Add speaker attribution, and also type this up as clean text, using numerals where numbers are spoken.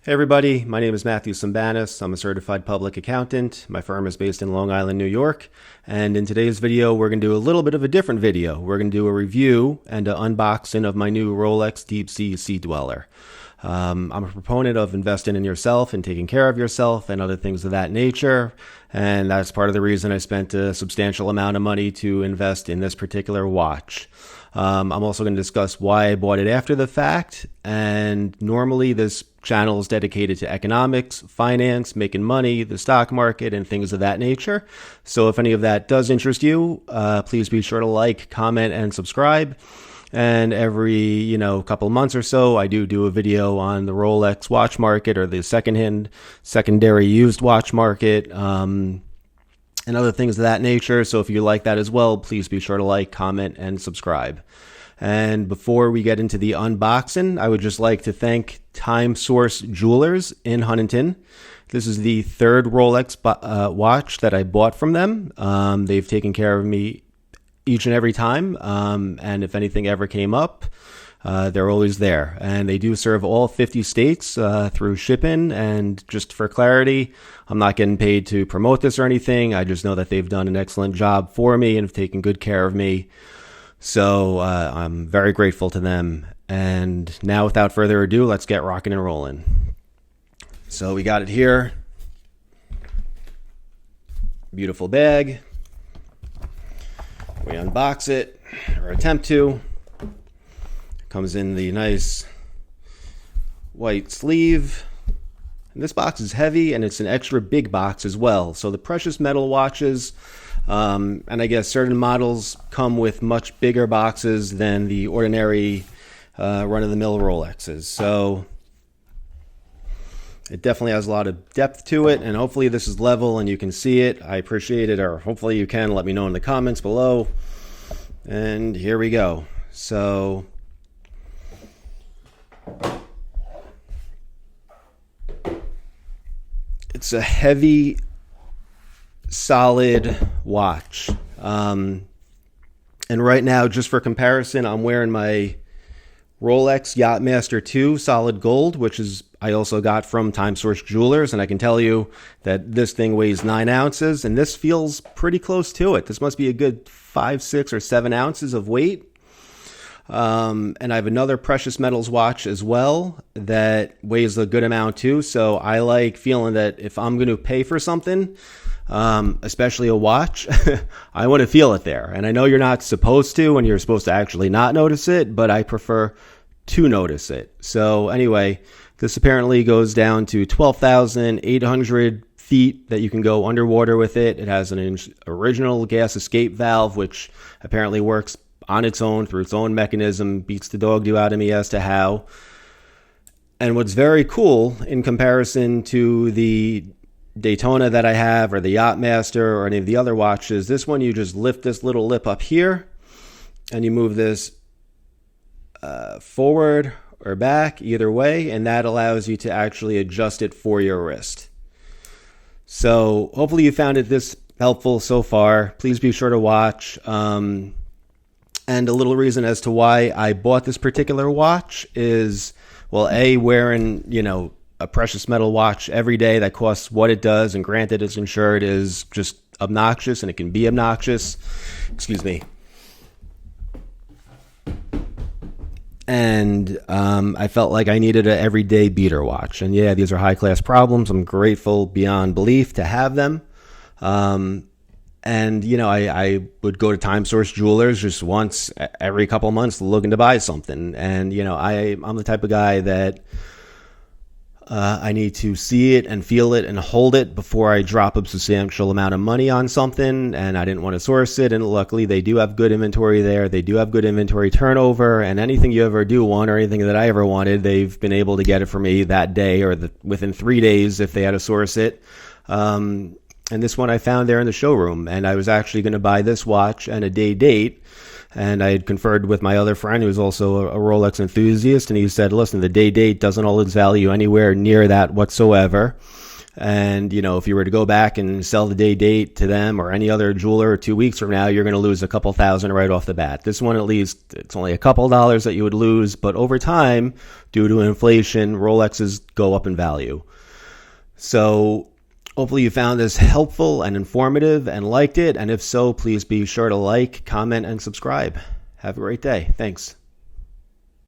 Speaker 1: Hey everybody, my name is Matthew Sambanis. I'm a certified public accountant. My firm is based in Long Island, New York. And in today's video, we're going to do a little bit of a different video. We're going to do a review and an unboxing of my new Rolex Deepsea Sea-Dweller. I'm a proponent of investing in yourself and taking care of yourself and other things of that nature. And that's part of the reason I spent a substantial amount of money to invest in this particular watch. I'm also going to discuss why I bought it after the fact. And normally this channel is dedicated to economics, finance, making money, the stock market, and things of that nature. So if any of that does interest you, please be sure to like, comment, and subscribe. And every, couple of months or so, I do a video on the Rolex watch market or the secondary used watch market, and other things of that nature. So if you like that as well, please be sure to like, comment, and subscribe. And before we get into the unboxing, I would just like to thank Time Source Jewelers in Huntington. This is the third Rolex watch that I bought from them. They've taken care of me each and every time, and if anything ever came up, they're always there. And they do serve all 50 states through shipping. And just for clarity, I'm not getting paid to promote this or anything. I just know that they've done an excellent job for me and have taken good care of me. So I'm very grateful to them. And now, without further ado, let's get rocking and rolling. So we got it here. Beautiful bag. We unbox it, or attempt to. Comes in the nice white sleeve. And this box is heavy, and it's an extra big box as well. So the precious metal watches, and I guess certain models come with much bigger boxes than the ordinary run-of-the-mill Rolexes. So it definitely has a lot of depth to it, and hopefully this is level and you can see it. I appreciate it, or hopefully you can. Let me know in the comments below. And here we go. So it's a heavy, solid watch. And right now, just for comparison, I'm wearing my Rolex Yachtmaster 2 solid gold, which is I also got from Time Source Jewelers, and I can tell you that this thing weighs 9 ounces, and this feels pretty close to it. This must be a good 5, 6, or 7 ounces of weight. And I have another precious metals watch as well that weighs a good amount too. So I like feeling that if I'm going to pay for something, especially a watch, I want to feel it there. And I know you're not supposed to, and you're supposed to actually not notice it, but I prefer to notice it. So anyway, this apparently goes down to 12,800 feet that you can go underwater with it. It has an original gas escape valve, which apparently works on its own through its own mechanism, beats the dog do out of me as to how. And what's very cool in comparison to the Daytona that I have, or the Yachtmaster, or any of the other watches, this one you just lift this little lip up here and you move this forward or back, either way, and that allows you to actually adjust it for your wrist. So hopefully you found it this helpful so far. Please be sure to watch. And a little reason as to why I bought this particular watch is, well, A, wearing, a precious metal watch every day that costs what it does, and granted it's insured, is just obnoxious, and it can be obnoxious. Excuse me. And I felt like I needed an everyday beater watch. And yeah, these are high-class problems. I'm grateful beyond belief to have them. And, I would go to Time Source Jewelers just once every couple of months looking to buy something. And, I'm the type of guy that I need to see it and feel it and hold it before I drop a substantial amount of money on something. And I didn't want to source it. And luckily, they do have good inventory there. They do have good inventory turnover. And anything you ever do want, or anything that I ever wanted, they've been able to get it for me that day, or within 3 days if they had to source it. And this one I found there in the showroom. And I was actually going to buy this watch and a day date. And I had conferred with my other friend who was also a Rolex enthusiast. And he said, listen, the day date doesn't hold its value anywhere near that whatsoever. And, if you were to go back and sell the day date to them or any other jeweler 2 weeks from now, you're going to lose a couple thousand right off the bat. This one, at least, it's only a couple dollars that you would lose, but over time, due to inflation, Rolexes go up in value. So hopefully you found this helpful and informative and liked it. And if so, please be sure to like, comment, and subscribe. Have a great day. Thanks.